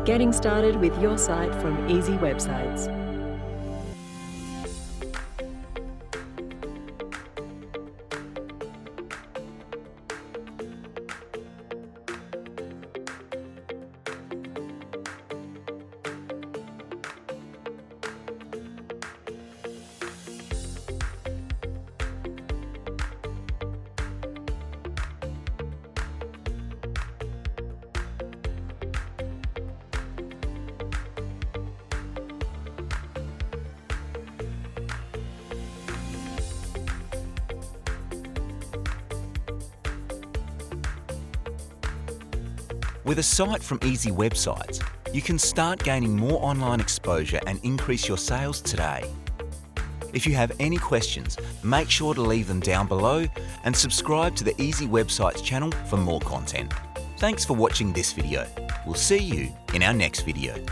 getting started with your site from Easy Websites. With a site from Easy Websites, you can start gaining more online exposure and increase your sales today. If you have any questions, make sure to leave them down below and subscribe to the Easy Websites channel for more content. Thanks for watching this video. We'll see you in our next video.